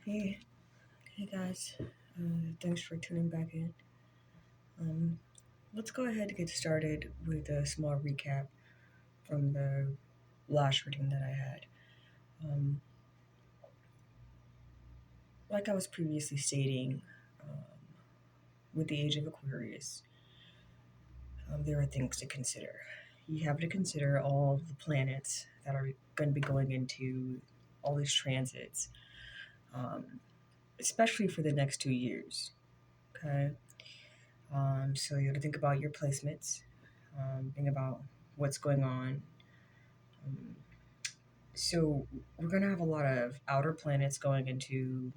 Hey, hey guys. Thanks for tuning back in. Um, let's go ahead and get started with a small recap from the last reading that I had. Um, like I was previously stating, um, with the age of Aquarius, there are things to consider. You have to consider all of the planets that are going to be going into all these transits, um, especially for the next 2 years. Okay. So you have to think about your placements, think about what's going on. Um, so we're going to have a lot of outer planets going into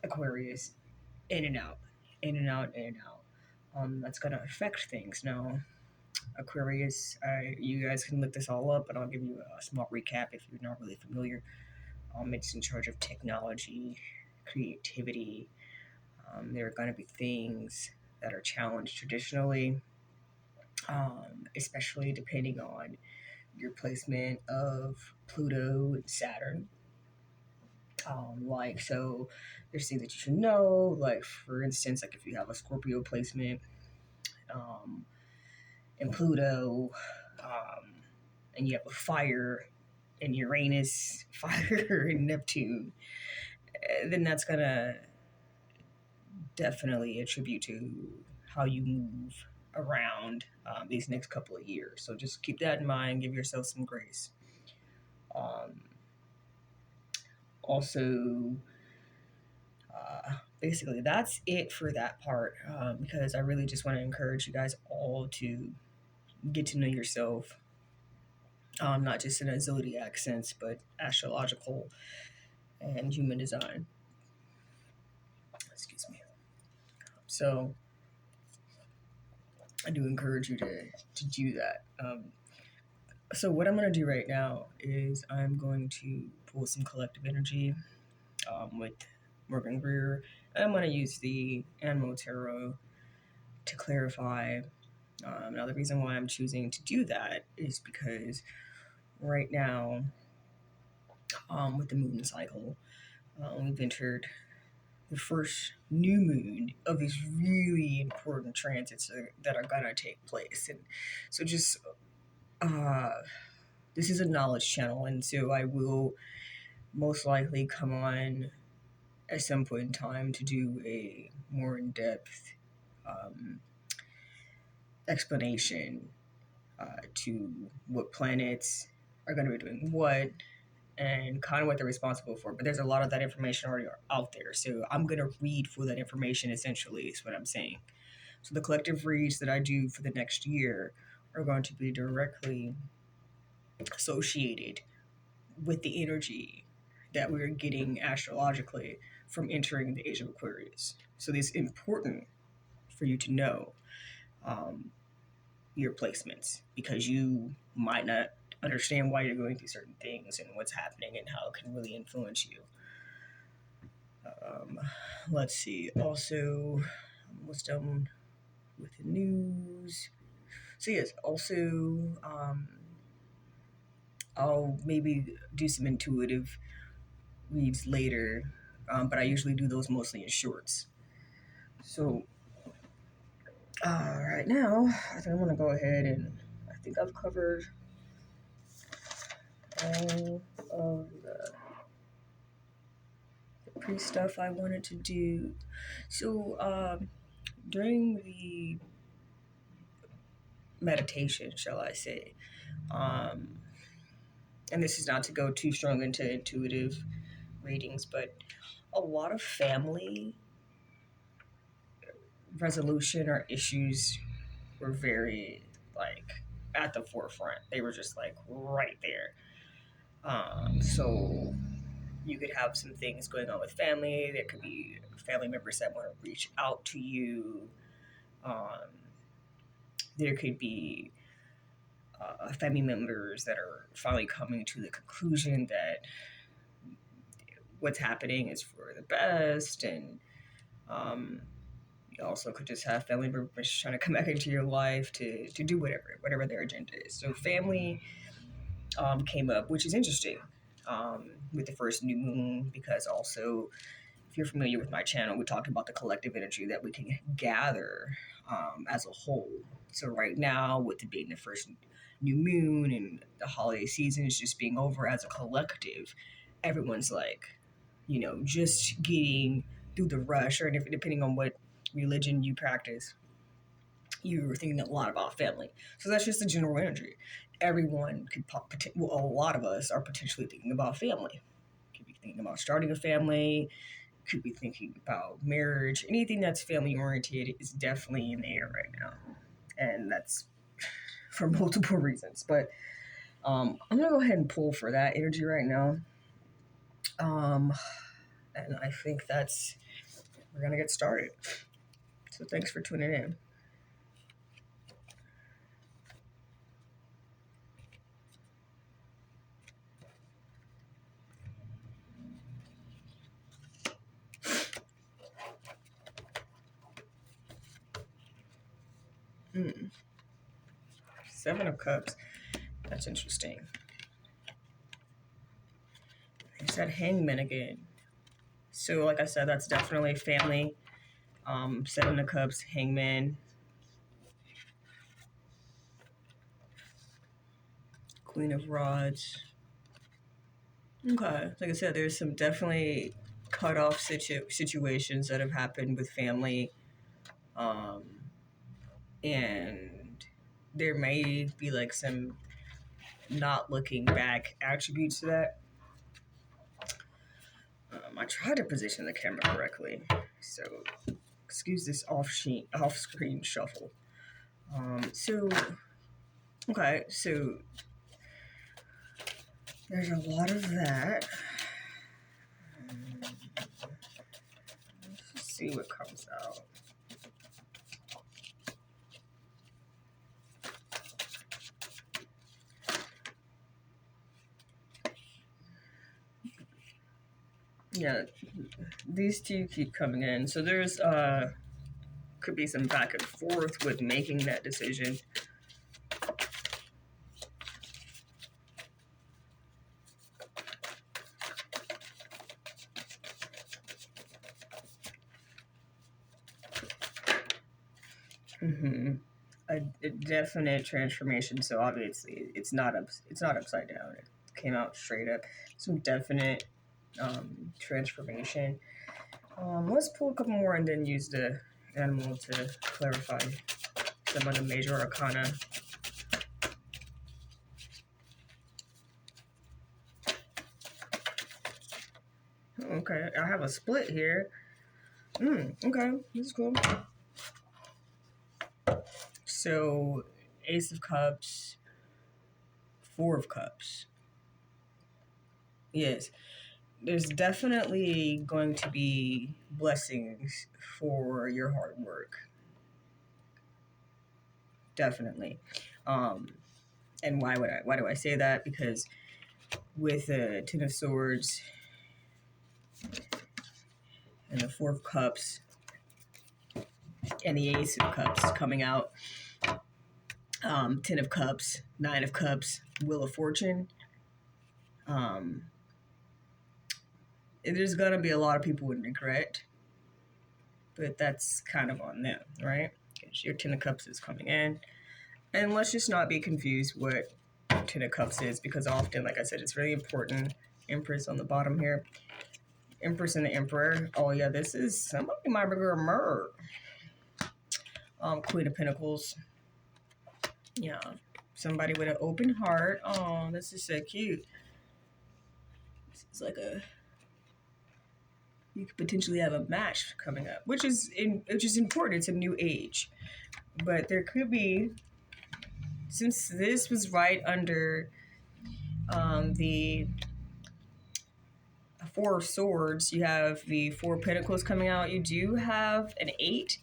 Aquarius, in and out, in and out, in and out. That's going to affect things. Now, Aquarius, you guys can look this all up, but I'll give you a small recap if you're not really familiar. It's in charge of technology, creativity. There are going to be things that are challenged traditionally, especially depending on your placement of Pluto and Saturn. So there's things that you should know. Like, for instance, like if you have a Scorpio placement um, in Pluto, and you have a fire in Uranus, fire in Neptune, then that's gonna definitely attribute to how you move around these next couple of years. So just keep that in mind. Give yourself some grace. Um, Also, basically, that's it for that part, because I really just want to encourage you guys all to get to know yourself, not just in a zodiac sense, but astrological and human design. Excuse me. So I do encourage you to do that. So what I'm going to do right now is I'm going to pull some collective energy with Morgan Greer. I'm going to use the Anmo Tarot to clarify. Now, the reason why I'm choosing to do that is because right now, with the moon cycle, we've entered the first new moon of these really important transits that are going to take place. And so just, uh, this is a knowledge channel, and so I will most likely come on at some point in time to do a more in-depth um, explanation to what planets are going to be doing what and kind of what they're responsible for. But there's a lot of that information already out there. So I'm going to read for that information, essentially, is what I'm saying. So the collective reads that I do for the next year are going to be directly associated with the energy that we're getting astrologically from entering the age of Aquarius. So it's important for you to know um, your placements because you might not understand why you're going through certain things and what's happening and how it can really influence you. Um, let's see. Also, what's done with the news? So yes. Also, I'll maybe do some intuitive reads later, but I usually do those mostly in shorts. So, right now, I think I'm gonna go ahead and I think I've covered all of the pre stuff I wanted to do. So, during the meditation, shall I say, um, and this is not to go too strong into intuitive readings, but a lot of family resolution or issues were very like at the forefront. They were just like right there. So you could have some things going on with family. There could be family members that want to reach out to you. Um, there could be family members that are finally coming to the conclusion that what's happening is for the best, and um, you also could just have family members trying to come back into your life to do whatever their agenda is. So family came up, which is interesting. with the first new moon, because also, if you're familiar with my channel, we talked about the collective energy that we can gather as a whole. So right now, with it being the first new moon and the holiday season is just being over, as a collective, everyone's like, just getting through the rush, or depending on what religion you practice, you're thinking a lot about family. So that's just the general energy. Everyone could a lot of us are potentially thinking about family. Could be thinking about starting a family, could be thinking about marriage. Anything that's family oriented is definitely in the air right now. And that's for multiple reasons. But I'm going to go ahead and pull for that energy right now. And I think we're going to get started. So thanks for tuning in. Seven of Cups. That's interesting. There's that Hangman again. So, like I said, that's definitely family. Seven of Cups, Hangman. Queen of Rods. Okay. Like I said, there's some definitely cut-off situations that have happened with family. And there may be like some not looking back attributes to that. I tried to position the camera correctly, so excuse this off-screen shuffle. Okay, so there's a lot of that. Let's see what comes out. Yeah, these two keep coming in. So there's could be some back and forth with making that decision. A definite transformation. So obviously it's not upside down. It came out straight up. Some definite transformation. Let's pull a couple more and then use the animal to clarify some of the major arcana. Okay, I have a split here. Okay, this is cool. So, Ace of Cups, Four of Cups. Yes, there's definitely going to be blessings for your hard work. Definitely. And why do I say that? Because with the Ten of Swords and the Four of Cups and the Ace of Cups coming out, Ten of Cups, Nine of Cups, Wheel of Fortune, there's gonna be a lot of people with regret, but that's kind of on them, right? Your Ten of Cups is coming in, and let's just not be confused what Ten of Cups is, because often, like I said, it's really important. Empress on the bottom here, Empress and the Emperor. Oh yeah, this is somebody might be a murder. Queen of Pentacles. Yeah, somebody with an open heart. Oh, this is so cute. This is like you could potentially have a match coming up, which is important. It's a new age, but there could be, since this was right under the Four of Swords, you have the Four of Pentacles coming out. You do have an 8.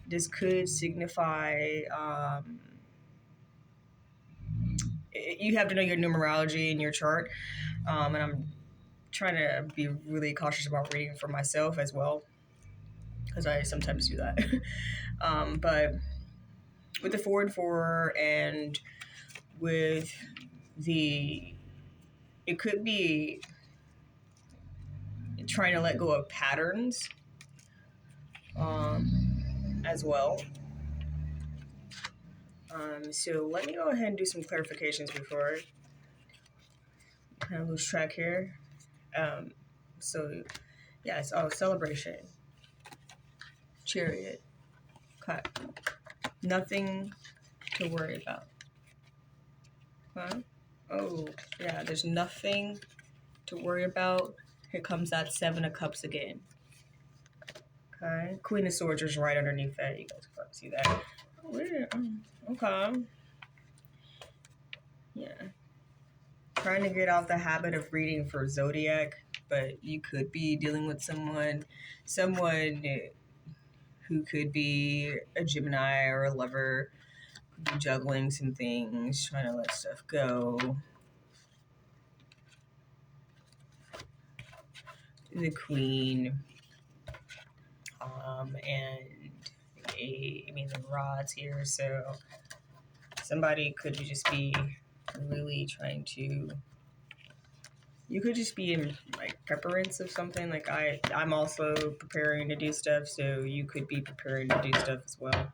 This could signify you have to know your numerology in your chart, and I'm trying to be really cautious about reading for myself as well, because I sometimes do that. But with the 4 and 4 and with the it could be trying to let go of patterns as well. So let me go ahead and do some clarifications before I kind of lose track here. So yeah, it's celebration, chariot, cut, nothing to worry about. Huh? Oh yeah, there's nothing to worry about. Here comes that Seven of Cups again. Okay, Queen of Swords is right underneath that. You guys can't see that. Oh, weird. Okay. Yeah. Trying to get off the habit of reading for zodiac, but you could be dealing with someone who could be a Gemini or a lover, juggling some things, trying to let stuff go. The Queen, and the rods here. So somebody could just be really trying to. You could just be in like preparance of something. Like I'm also preparing to do stuff, so you could be preparing to do stuff as well.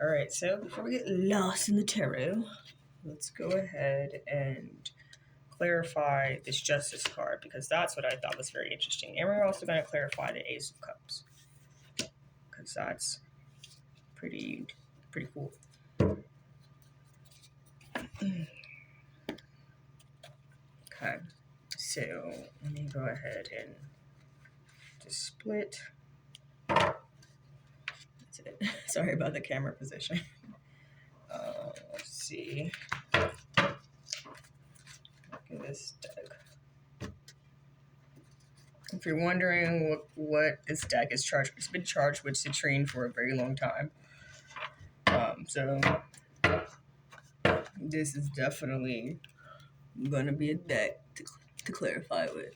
All right. So before we get lost in the tarot, let's go ahead and clarify this Justice card, because that's what I thought was very interesting. And we're also going to clarify the Ace of Cups, because that's pretty cool. Okay, so let me go ahead and just split. That's it. Sorry about the camera position. Let's see. Look at this deck. If you're wondering what this deck is charged, it's been charged with citrine for a very long time. So this is definitely gonna be a deck to clarify with.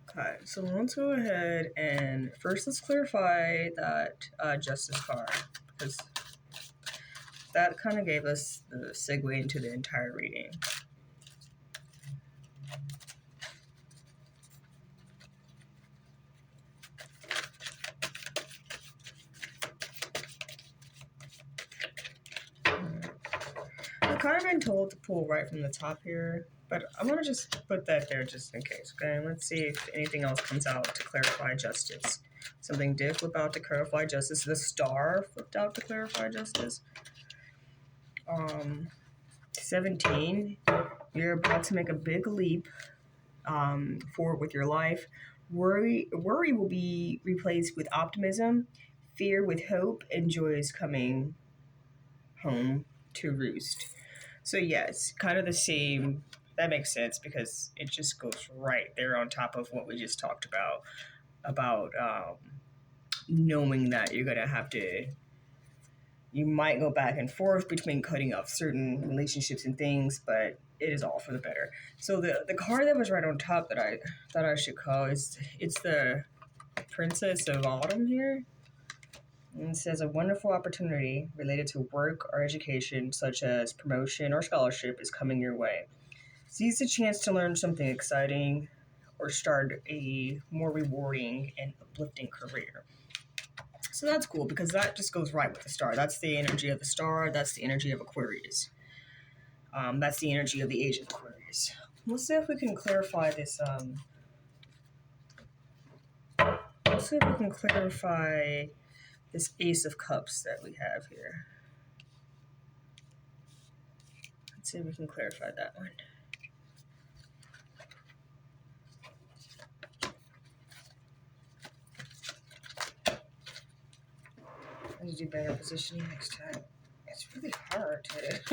Okay, so let's go ahead and first let's clarify that Justice card, because that kind of gave us the segue into the entire reading. I've kind of been told to pull right from the top here, but I'm going to just put that there just in case, okay? Let's see if anything else comes out to clarify justice. Something did flip out to clarify justice. The star flipped out to clarify justice. 17, you're about to make a big leap forward with your life. Worry will be replaced with optimism, fear with hope, and joy is coming home to roost. So yes, kind of the same. That makes sense because it just goes right there on top of what we just talked about knowing that you're gonna have to. You might go back and forth between cutting off certain relationships and things, but it is all for the better. So the card that was right on top that I should call it's the Princess of Autumn here. And it says a wonderful opportunity related to work or education, such as promotion or scholarship, is coming your way. Seize the chance to learn something exciting or start a more rewarding and uplifting career. So that's cool because that just goes right with the star. That's the energy of the star. That's the energy of Aquarius. That's the energy of the age of Aquarius. Let's see if we can clarify this. Let's see if we can clarify this Ace of Cups that we have here. Let's see if we can clarify that one. I need to do better positioning next time. It's really hard to...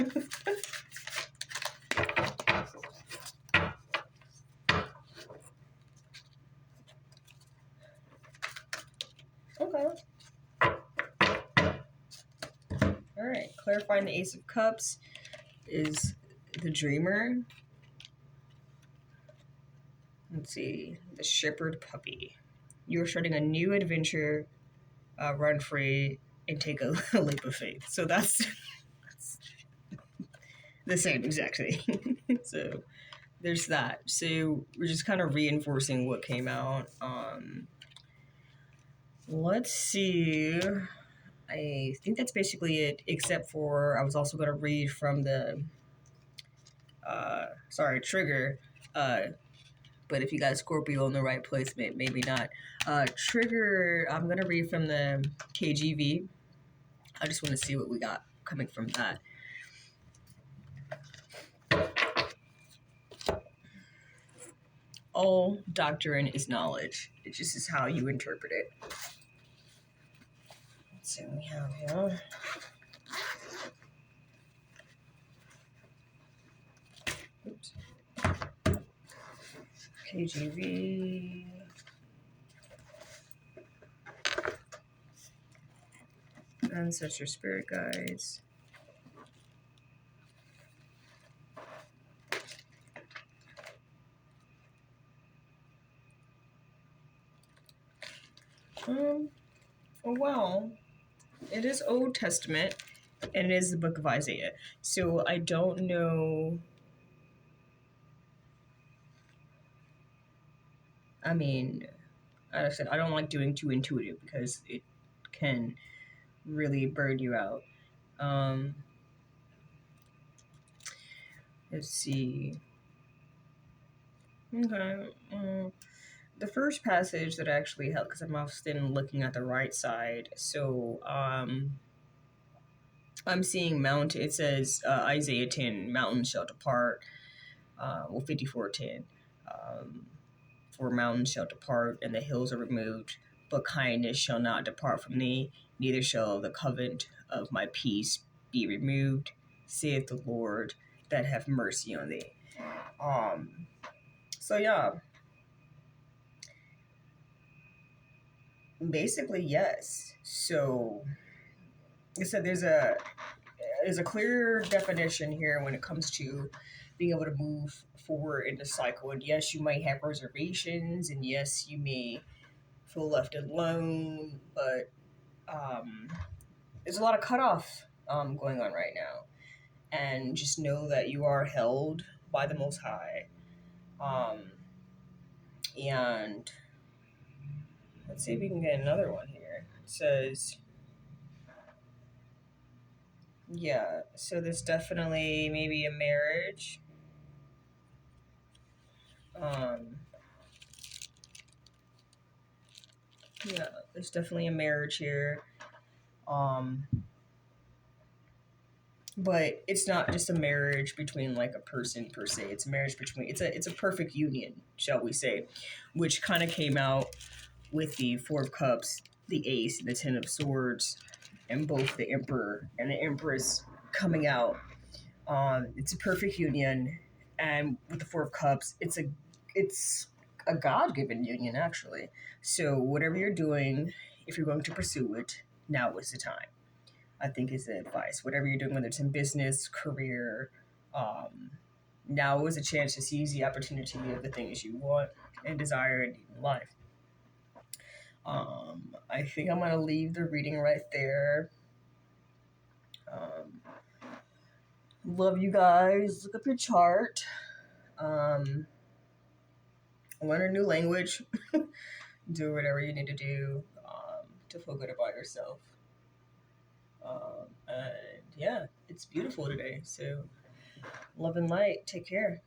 Okay. Alright, clarifying the Ace of Cups is the Dreamer. Let's see, the Shepherd Puppy. You're starting a new adventure, run free, and take a leap of faith. So that's the same exact thing. So there's that. So we're just kind of reinforcing what came out. Let's see. I think that's basically it, except for I was also going to read from the trigger. But if you got Scorpio in the right placement, maybe not. Trigger, I'm going to read from the KGV. I just want to see what we got coming from that. All doctrine is knowledge. It just is how you interpret it. Let's see what we have here. Oops. KGV. Ancestor spirit guides. Well, it is Old Testament, and it is the book of Isaiah. So I don't know. I mean, like I said, I don't like doing too intuitive because it can really burn you out. Let's see. Okay. The first passage that actually helped, because I'm often looking at the right side. So I'm seeing mountain. It says Isaiah 10, mountains shall depart. 54:10. For mountains shall depart and the hills are removed, but kindness shall not depart from thee, neither shall the covenant of my peace be removed, saith the Lord that have mercy on thee. So yeah. Basically, yes. So I said there's a clear definition here when it comes to being able to move forward in the cycle. And yes, you might have reservations, and yes, you may feel left alone, but there's a lot of cutoff going on right now. And just know that you are held by the Most High. And let's see if we can get another one here. It says, yeah, so there's definitely maybe a marriage. Yeah, there's definitely a marriage here. But it's not just a marriage between like a person per se. It's a marriage between it's a perfect union, shall we say, which kind of came out with the Four of Cups, the Ace, and the Ten of Swords, and both the Emperor and the Empress coming out. It's a perfect union, and with the Four of Cups, it's a God-given union actually. So whatever you're doing, if you're going to pursue it, now is the time. I think is the advice. Whatever you're doing, whether it's in business, career, now is a chance to seize the opportunity of the things you want and desire in life. I think I'm gonna leave the reading right there. Love you guys. Look up your chart. Learn a new language. Do whatever you need to do to feel good about yourself. And yeah, it's beautiful today. So love and light. Take care.